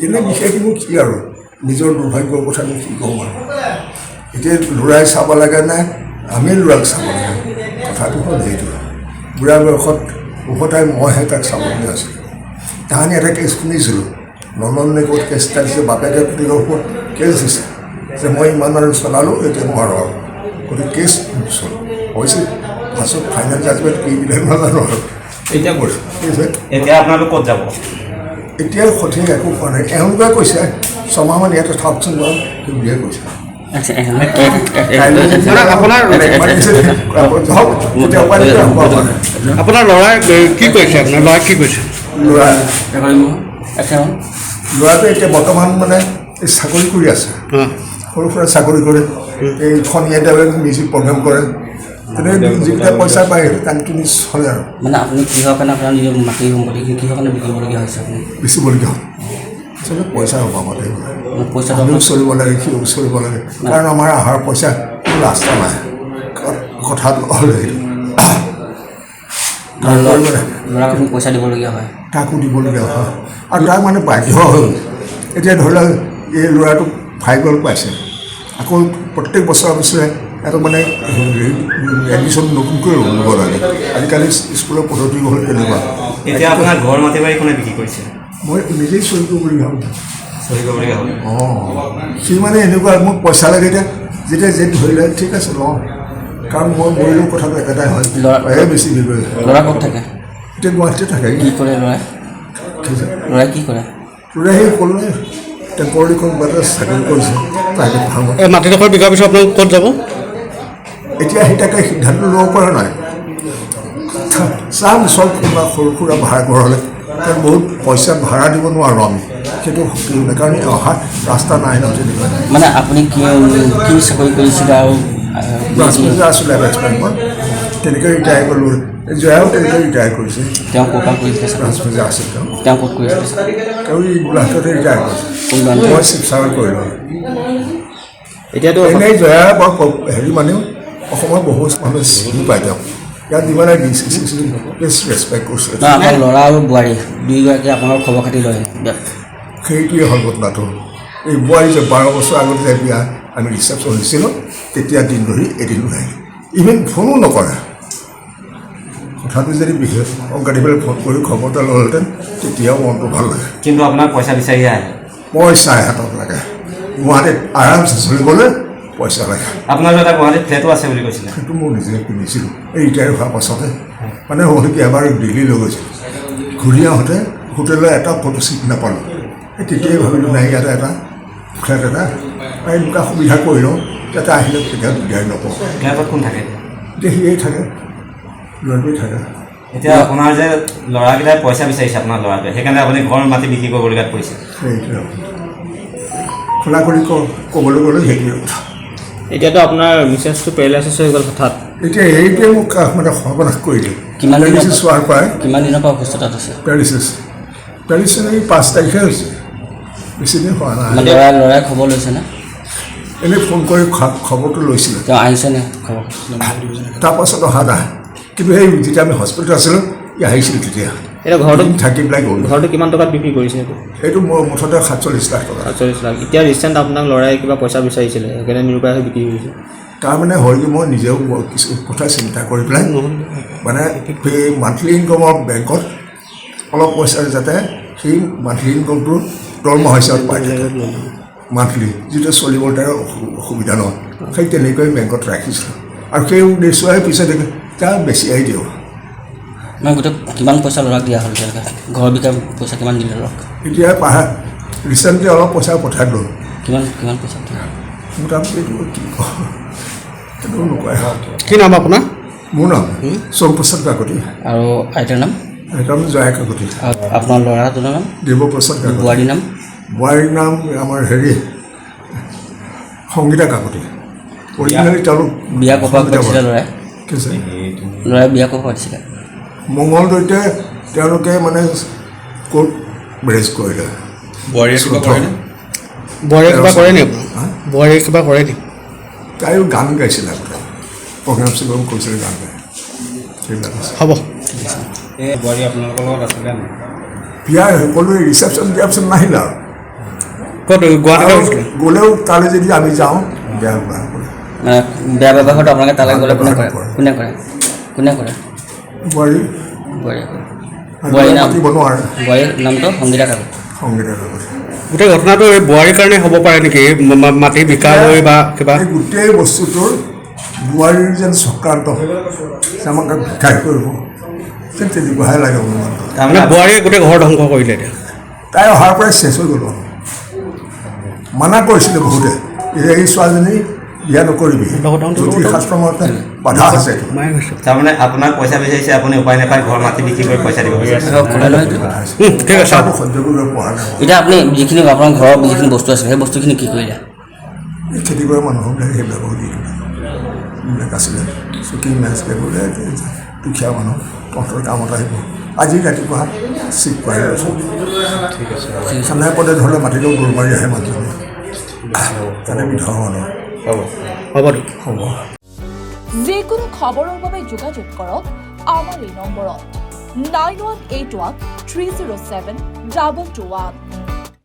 এনেই বিশেষনো কি আৰু নিজৰ দুৰ্ভাগ্যৰ কথানো কি ক'ম আৰু এতিয়া ল'ৰাই চাব লাগে নে আমি ল'ৰাক চাব লাগে কথাটো হ'ল সেইটো বুঢ়া বয়সত উভতাই মইহে তাক চাবলগীয়া আছিলোঁ তাহানি এটা কেছ শুনিছিলোঁ নন্দনে ক'ত কেছ এটা দিছে বাপেকে পুতেকৰ ওপৰত কেছ দিছে যে মই ইমান আৰু চলালোঁ এতিয়া নোৱাৰোঁ আৰু গতিকে কেছ হৈছে পাছত ফাইনেল জাজমেণ্ট কি দিলে নাজানো আৰু এতিয়া কৈছোঁ এতিয়া আপোনালোক ক'ত যাব এতিয়া সঠিক একো কোৱা নাই এওঁলোকে কৈছে ছমাহমান ইয়াতে থাকচোন বাৰু সেই বুলিয়ে কৈছে আপোনাৰ ল'ৰাই কি কৈছে আপোনাৰ ল'ৰাই কি কৈছে ল'ৰাটোৱে এতিয়া বৰ্তমান মানে এই চাকৰি কৰি আছে সৰু সুৰা চাকৰি কৰে এই খনিয়া মিউজিক প্ৰগ্ৰেম কৰে তেনেকৈ যিকেইটা পইচা পায় সেইটো টানি চলে আৰু মানে আপুনি কিহৰ কাৰণে আপোনাৰ নিজৰ মাটি সম্পত্তি কিহৰ কাৰণে বিকিবলগীয়া হৈছে আপুনি বেচিবলগীয়া হ'ল আচলতে পইচাৰ অভাৱতে পইচাটো আমিও চলিব লাগে সিও চলিব লাগে কাৰণ আমাৰ আহাৰ পইচা ৰাস্তা নাই কথাটো হ'ল সেইটো ল'ৰাক পইচা দিবলগীয়া হয় তাকো দিবলগীয়া হয় আৰু তাক মানে বাধ্য হ'ল এতিয়া ধৰি লওক এই ল'ৰাটো ফাইভৰ পাইছে আকৌ প্ৰত্যেক বছৰে বছৰে এটা মানে এডমিশ্যন নতুনকৈ ল'ব লাগে আজিকালি স্কুলৰ পদ্ধতি হ'ল তেনেকুৱা এতিয়া আপোনাৰ ঘৰ মাটি বাৰী কোনে বিক্ৰী কৰিছে মই নিজেই চহী কৰিবলগীয়া হ'ল চহী কৰিবলগীয়া হ'ল সি মানে এনেকুৱা মোক পইচা লাগে যেতিয়া যে ধৰিলে ঠিক আছে লওঁ কাৰণ মই মৰিলেও কথাটো একেটাই হয় ল'ৰাই বেছি বিগড়ে ল'ৰা ক'ত থাকে এতিয়া গুৱাহাটীতে থাকে কি কৰে ল'ৰাই কি কৰে ল'ৰাই সেই ক'লোৱে টেম্পৰাৰী কোনোবাতে চাকৰি কৰিছে প্ৰাইভেট ফাৰ্মত এই মাটিডোখৰ বিকাৰ পিছত আপোনালোক ক'ত যাব এতিয়া সেই তাকে সিদ্ধান্ত ল'ব পৰা নাই চাম চব কোনোবা সৰু সুৰা ভাড়া ঘৰলৈ কাৰণ বহুত পইচা ভাড়া দিব নোৱাৰোঁ আমি সেইটো কাৰণ অহা ৰাস্তা নাই ন তেনেকুৱা মানে আপুনি কি চাকৰি কৰিছিলে আৰু ব্ৰাছমেজাৰ আছিলে বেটছমেনত তেনেকৈ ৰিটায়াৰ কৰিলোঁ জয়াও তেনেকৈ ৰিটায়াৰ কৰিছে তেওঁ ক'ৰ কাম কৰিছিলে ব্ৰাছমেজাৰ আছিল তেওঁ ক'ত কৰিছিলে তেওঁ এই গোলাঘাটতে ৰিটায়াৰ কৰিছে মই শিৱসাগৰ কৰিলোঁ এতিয়াতো এনেই জয়া বৰ হেৰি মানেও অসমৰ বহুত মানুহে চিনি পায় তেওঁক ইয়াত যিমানে বেষ্ট ৰেচপেক্ট কৰিছোঁ আমাৰ ল'ৰা আৰু বোৱাৰী দুয়োগৰাকী আপোনাৰ খবৰ খাতি লয় সেইটোৱে হ'ল ঘটনাটো এই বোৱাৰী যে 12 বছৰ আগতে যে বিয়া আমি ৰিচেপশ্যন হৈছিলোঁ তেতিয়া দিন ধৰি এদিনো নাই ইভেন ফোনো নকৰে কথাটো যদি বিশেষ অংকাদিবলৈ ফোন কৰি খবৰ এটা ল'লেহেঁতেন তেতিয়াও মনটো ভাল লাগে কিন্তু আপোনাৰ পইচা বিচাৰি আহে পইচা হাতত লাগে গুৱাহাটীত আৰামছে চলিবলৈ পইচা লাগে আপোনাৰ এটা গুৱাহাটীত ফ্লেটো আছে বুলি কৈছিলে সেইটো মই নিজে কিনিছিলোঁ এই ৰিটায়াৰ হোৱাৰ পাছতে মানে হ'ল কি এবাৰ দিল্লী লৈ গৈছিলোঁ ঘূৰি আহোঁতে হোটেলৰ এটা ফটো চিট নাপালোঁ এই তেতিয়াই ভাবিলোঁ নাই ইয়াতে এটা ফ্লেট এটা এনেকুৱা সুবিধা কৰি লওঁ যাতে আহিলে কেতিয়াও দিগদাৰ নকওঁ ফ্লেটত কোন থাকে এতিয়া সিয়েই থাকে ল'ৰাটোৱেই থাকে এতিয়া আপোনাৰ যে ল'ৰাকেইটাই পইচা বিচাৰিছে আপোনাৰ ল'ৰাটোৱে সেইকাৰণে আপুনি ঘৰ মাটি বিক্ৰী কৰিবলগীয়াত পৰিছে সেইটোৱে খোলা কৰি ক'বলৈ গ'লে সেইটোৱে কথা এতিয়াতো আপোনাৰ মিছেছটো পেৰালাইচিছ হৈ গ'ল হঠাৎ এতিয়া এইটোৱে মোক মানে সৰ্বনাশ কৰিলে কিমান পেৰালাইচিছ হোৱাৰ পৰাই কিমান দিনৰ পৰা অসুস্থতাত আছে পেৰালাইচিছ এই 5 তাৰিখে হৈছে বেছিদিন হোৱা নাই মানে ল'ৰাই খবৰ লৈছেনে এনেই ফোন কৰি খবৰটো লৈছিলে তেওঁ আহিছেনে খবৰ তাৰপাছত অহা নাই কিন্তু সেই যেতিয়া আমি হস্পিটেলত আছিলোঁ ই আহিছিল তেতিয়া এতিয়া ঘৰটো থাকি পেলাই গ'ল ঘৰটো কিমান টকাত বিক্ৰী কৰিছে এইটো মোৰ মুঠতে 47 লাখ টকা 47 লাখ এতিয়া ৰিচেণ্ট আপোনাক ল'ৰাই কিবা পইচা বিচাৰিছিলে সেইকাৰণে নিৰুপায় হৈ বিক্ৰী কৰিছে তাৰমানে হ'ল কি মই নিজেও কিছু কথা চিন্তা কৰি পেলাই মানে সেই মান্থলি ইনকমৰ বেংকত অলপ পইচা যাতে সেই মান্থলি ইনকমটো দৰমহা হিচাপত পাই থাকে মান্থলি যিটো চলিবৰ তাৰ অসুবিধা নহয় সেই তেনেকৈ বেংকত ৰাখিছিলোঁ আৰু সেই উদ্দেশ্যই পিছত তাৰ বেছি আহি দিওঁ মই গোটেই কিমান পইচা ল'ৰাক দিয়া হ'ল এতিয়ালৈকে ঘৰ বিকাৰ পইচা কিমান দিলে ল'ৰাক এতিয়া ৰিচেণ্টলি অলপ পইচা পঠাই দিলোঁ কিমান পইচা মোটামুটি এইটো কি কওঁ সেইটো নকয় কি নাম আপোনাৰ মোৰ নাম সোমপ্ৰসাদ কাকতি আৰু আইতাৰ নাম আইতাৰ নাম জয়া কাকতি আপোনাৰ ল'ৰাটোৰ নাম দেৱপ্ৰসাদ কাকতি বোৱাৰীৰ নাম আমাৰ হেৰি সংগীতা কাকতি অৰিজিনেলি তেওঁলোক বিয়া ক'ৰ পৰা পাতিছিলে ল'ৰাই বিয়া ক'ৰ পৰা পাতিছিলে মঙলদৈতে তেওঁলোকে মানে কোৰ্ট মেৰেজ কৰিলে বোৱাৰীয়ে কিবা কৰে নি বোৱাৰীয়ে কিবা কৰে নি তাইও গান গাইছিলে আগতে প্ৰগ্ৰাম চগ্ৰাম কৰিছিলে গান গাই সেইবিলাক আছে হ'ব এই বোৱাৰী আপোনালোকৰ লগত আছিলে বিয়াৰ সকলোৱে ৰিচেপশ্যন দিয়াৰ পিছত নাহিলে আৰু ক'ত গুৱাহাটীতে আৰু হৈছিলে গ'লেও তালৈ যদি আমি যাওঁ বেয়া ব্যৱহাৰ কৰে মানে বেয়া ব্যৱহাৰটো আপোনালোকে তালৈ গ'লে কোনে কৰে কোনে কৰে কোনে কৰে বোৱাৰী বোৱাৰীয়ে কৰে বোৱাৰীৰ নাম মাতিব নোৱাৰে বোৱাৰীৰ নামটো সংগীতা কাকত সংগীতৰ লগত গোটেই ঘটনাটো এই বোৱাৰীৰ কাৰণে হ'ব পাৰে নেকি মাটি বিকা হৈ বা কিবা এই গোটেই বস্তুটোৰ বোৱাৰীৰ যেন চক্ৰান্ত আমাক ভিক্ষাই কৰিব যেন তেনেকুৱাহে লাগে অনুমানটো মানে বোৱাৰীয়ে গোটেই ঘৰ ধ্বংস কৰিলে এতিয়া তাই অহাৰ পৰাই চেচ হৈ গ'ল মানা কৰিছিলে বহুতে এই ছোৱালীজনী বিয়া নকৰিবি জ্যোতিষ শাস্ত্ৰ মতে বাধা আছে মায়ে কৈছে তাৰমানে আপোনাক পইচা বিচাৰিছে আপুনি উপায় নাপায় ঘৰ মাটি বিক্ৰী কৰি পইচা দিব বিচাৰিছে ঠিক আছে চাব সহ্য কৰিব পৰা নাই এতিয়া আপুনি যিখিনি আপোনাৰ ঘৰৰ যিখিনি বস্তু আছে সেই বস্তুখিনি কি কৰিলে এই খেতি কৰা মানুহবিলাক সেইবিলাক বহুত যিবিলাক আছিলে চকী মেচ সেইবোৰে দুখীয়া মানুহ তহঁতৰ কামত আহিব আজি ৰাতিপুৱা চিক পাই লৈছোঁ চানাই পদে ধৰিলে মাটিলেও দৌৰ মাৰি আহে মানুহজনে তাতে বিধৱা মানুহ হ'ব দিয়ক হ'ব যিকোনো খবৰৰ বাবে যোগাযোগ কৰক আমাৰ এই নম্বৰত 9181 307 2221